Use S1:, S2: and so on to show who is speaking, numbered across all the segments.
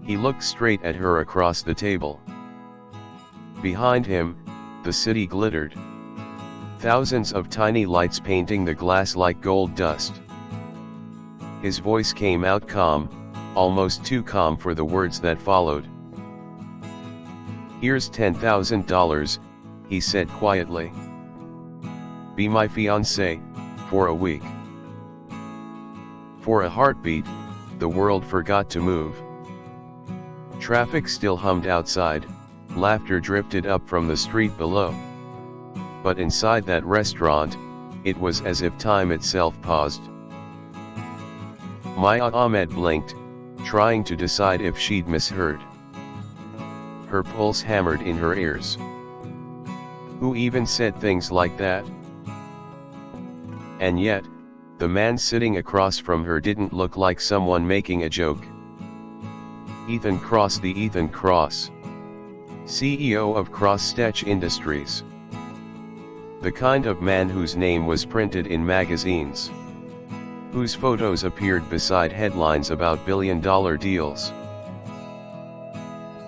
S1: He looked straight at her across the table. Behind him, the city glittered. Thousands of tiny lights painting the glass like gold dust. His voice came out calm, almost too calm for the words that followed. "Here's $10,000, he said quietly. "Be my fiancée, for a week." For a heartbeat, the world forgot to move. Traffic still hummed outside, laughter drifted up from the street below. But inside that restaurant, it was as if time itself paused. Maya Ahmed blinked, trying to decide if she'd misheard. Her pulse hammered in her ears. Who even said things like that? And yet, the man sitting across from her didn't look like someone making a joke. Ethan Cross, the Ethan Cross, CEO of Cross-Stitch Industries. The kind of man whose name was printed in magazines. Whose photos appeared beside headlines about billion-dollar deals.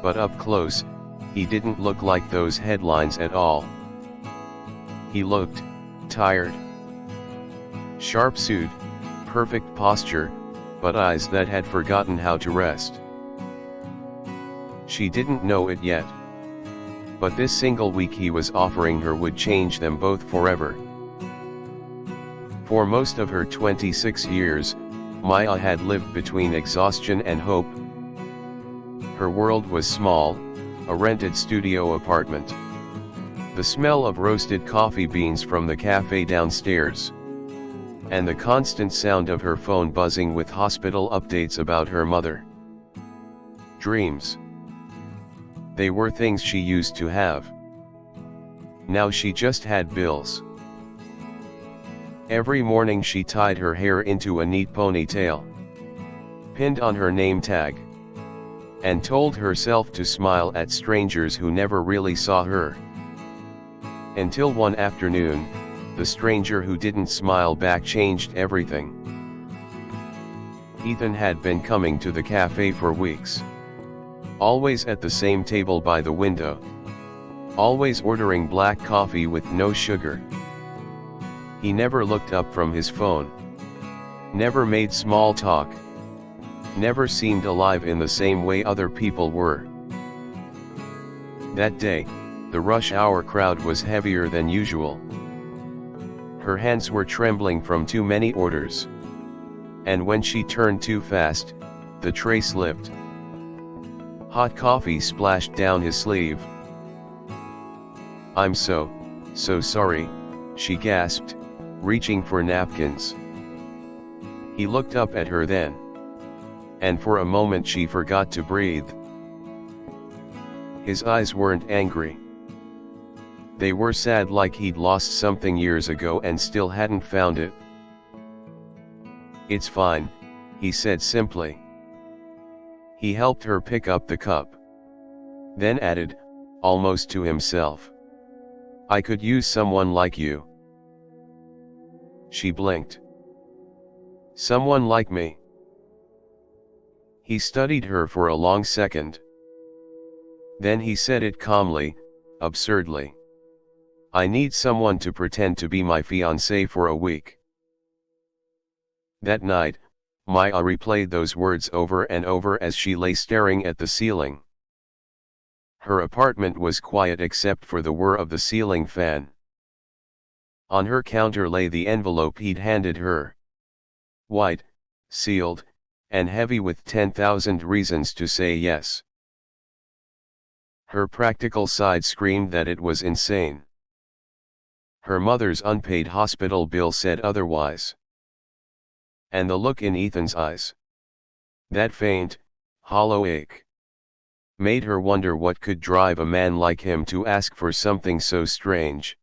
S1: But up close, he didn't look like those headlines at all. He looked tired. Sharp suit, perfect posture, but eyes that had forgotten how to rest. She didn't know it yet. But this single week he was offering her would change them both forever. For most of her 26 years, Maya had lived between exhaustion and hope. Her world was small, a rented studio apartment. The smell of roasted coffee beans from the cafe downstairs. And the constant sound of her phone buzzing with hospital updates about her mother. Dreams. They were things she used to have. Now she just had bills. Every morning she tied her hair into a neat ponytail, pinned on her name tag, and told herself to smile at strangers who never really saw her. Until one afternoon, the stranger who didn't smile back changed everything. Ethan had been coming to the cafe for weeks. Always at the same table by the window. Always ordering black coffee with no sugar. He never looked up from his phone. Never made small talk. Never seemed alive in the same way other people were. That day, the rush hour crowd was heavier than usual. Her hands were trembling from too many orders. And when she turned too fast, the tray slipped. Hot coffee splashed down his sleeve. "I'm so sorry," she gasped, reaching for napkins. He looked up at her then. And for a moment she forgot to breathe. His eyes weren't angry. They were sad, like he'd lost something years ago and still hadn't found it. "It's fine," he said simply. He helped her pick up the cup. Then added, almost to himself, "I could use someone like you." She blinked. "Someone like me?" He studied her for a long second. Then he said it calmly, absurdly. "I need someone to pretend to be my fiancé for a week." That night, Maya replayed those words over and over as she lay staring at the ceiling. Her apartment was quiet except for the whir of the ceiling fan. On her counter lay the envelope he'd handed her. White, sealed, and heavy with 10,000 reasons to say yes. Her practical side screamed that it was insane. Her mother's unpaid hospital bill said otherwise. And the look in Ethan's eyes, that faint, hollow ache, made her wonder what could drive a man like him to ask for something so strange.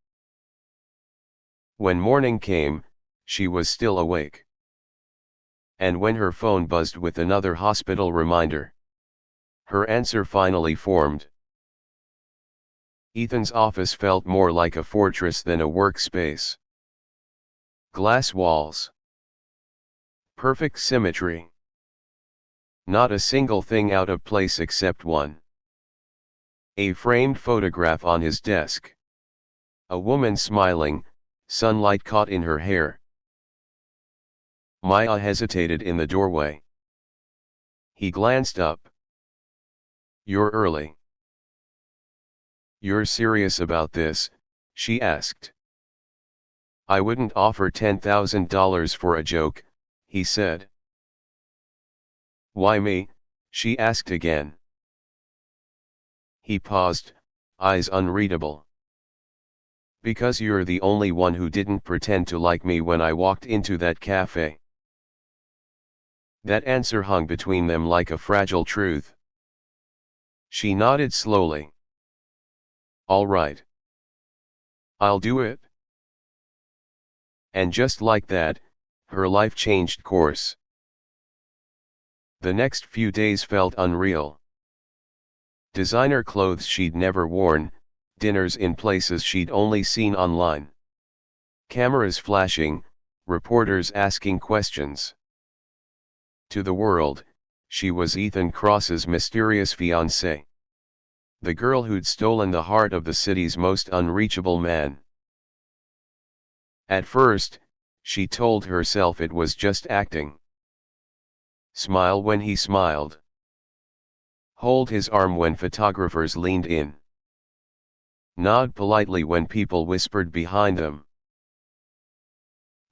S1: When morning came, she was still awake. And when her phone buzzed with another hospital reminder, her answer finally formed. Ethan's office felt more like a fortress than a workspace. Glass walls. Perfect symmetry. Not a single thing out of place except a framed photograph on his desk. A woman smiling, sunlight caught in her hair. Maya hesitated in the doorway. He glanced up. "You're early." "You're serious about this?" she asked. "I wouldn't offer $10,000 for a joke," he said. "Why me?" she asked again. He paused, eyes unreadable. "Because you're the only one who didn't pretend to like me when I walked into that cafe." That answer hung between them like a fragile truth. She nodded slowly. "All right. I'll do it." And just like that, her life changed course. The next few days felt unreal. Designer clothes she'd never worn, dinners in places she'd only seen online. Cameras flashing, reporters asking questions. To the world, she was Ethan Cross's mysterious fiancée. The girl who'd stolen the heart of the city's most unreachable man. At first, she told herself it was just acting. Smile when he smiled. Hold his arm when photographers leaned in. Nod politely when people whispered behind them.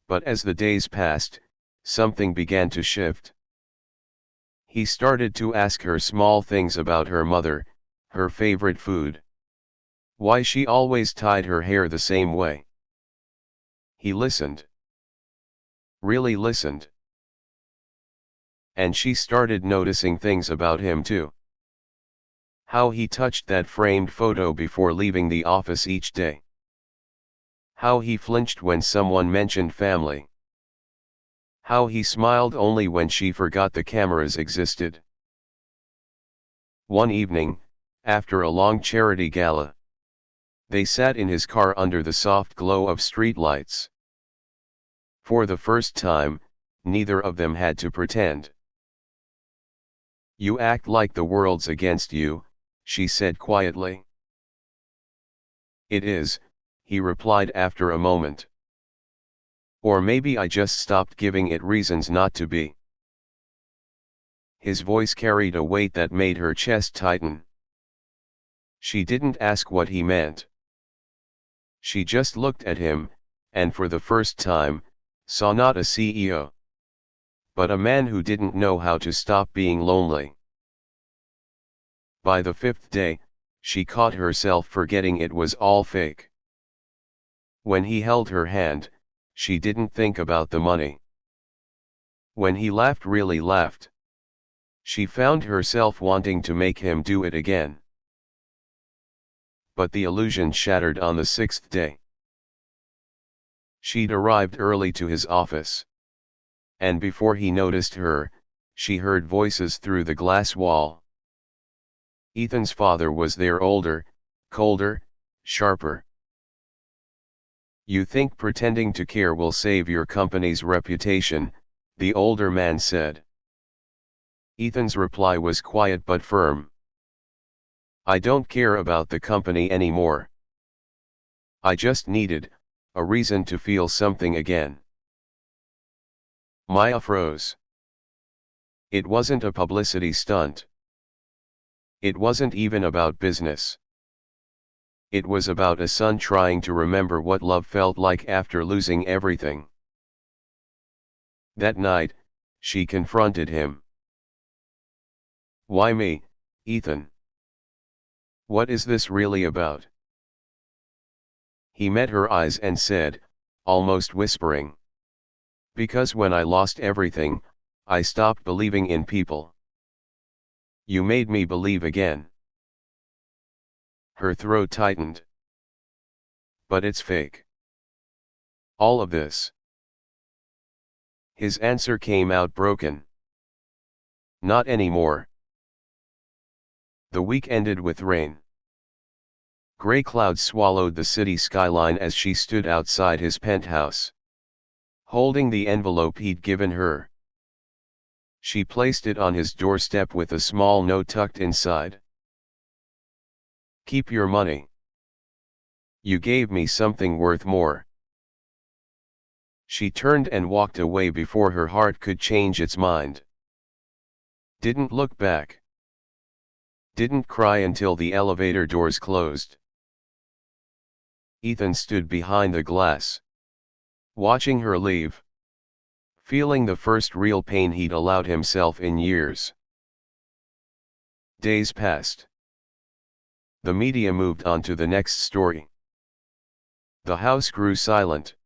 S1: But as the days passed, something began to shift. He started to ask her small things about her mother, her favorite food. Why she always tied her hair the same way. He listened. Really listened. And she started noticing things about him too. How he touched that framed photo before leaving the office each day. How he flinched when someone mentioned family. How he smiled only when she forgot the cameras existed. One evening, after a long charity gala, they sat in his car under the soft glow of streetlights. For the first time, neither of them had to pretend. "You act like the world's against you," she said quietly. "It is," he replied after a moment. "Or maybe I just stopped giving it reasons not to be." His voice carried a weight that made her chest tighten. She didn't ask what he meant. She just looked at him, and for the first time, saw not a CEO, but a man who didn't know how to stop being lonely. By the fifth day, she caught herself forgetting it was all fake. When he held her hand, she didn't think about the money. When he laughed, really laughed, she found herself wanting to make him do it again. But the illusion shattered on the sixth day. She'd arrived early to his office. And before he noticed her, she heard voices through the glass wall. Ethan's father was there, older, colder, sharper. "You think pretending to care will save your company's reputation," the older man said. Ethan's reply was quiet but firm. "I don't care about the company anymore. I just needed a reason to feel something again." Maya froze. It wasn't a publicity stunt. It wasn't even about business. It was about a son trying to remember what love felt like after losing everything. That night, she confronted him. "Why me, Ethan? What is this really about?" He met her eyes and said, almost whispering, "Because when I lost everything, I stopped believing in people. You made me believe again." Her throat tightened. "But it's fake. All of this." His answer came out broken. "Not anymore." The week ended with rain. Gray clouds swallowed the city skyline as she stood outside his penthouse, holding the envelope he'd given her. She placed it on his doorstep with a small note tucked inside. Keep your money. You gave me something worth more. She turned and walked away before her heart could change its mind. Didn't look back. Didn't cry until the elevator doors closed. Ethan stood behind the glass, watching her leave, feeling the first real pain he'd allowed himself in years. Days passed. The media moved on to the next story. The house grew silent.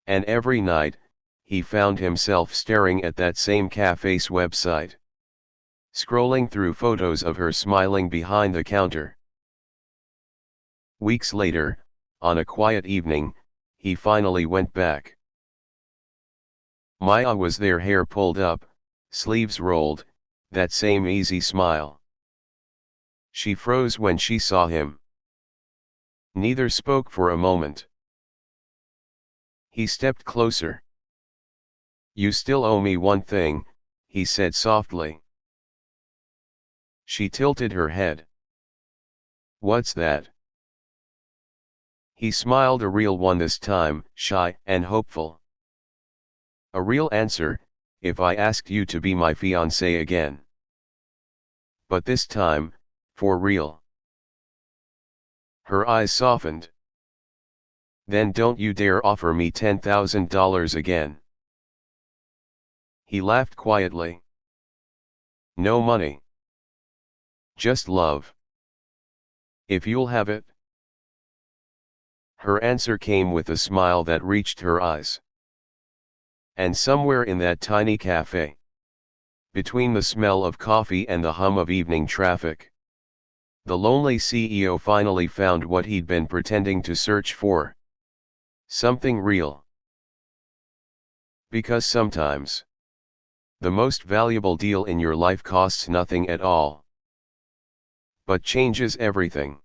S1: And every night, he found himself staring at that same cafe's website, scrolling through photos of her smiling behind the counter. Weeks later, on a quiet evening, he finally went back. Maya was there, hair pulled up, sleeves rolled, that same easy smile. She froze when she saw him. Neither spoke for a moment. He stepped closer. You still owe me one thing, he said softly. She tilted her head. What's that? He smiled, a real one this time, shy and hopeful. A real answer, if I asked you to be my fiancée again. But this time, for real. Her eyes softened. Then don't you dare offer me $10,000 again. He laughed quietly. No money. Just love. If you'll have it. Her answer came with a smile that reached her eyes. And somewhere in that tiny cafe, between the smell of coffee and the hum of evening traffic, the lonely CEO finally found what he'd been pretending to search for. Something real. Because sometimes, the most valuable deal in your life costs nothing at all, but changes everything.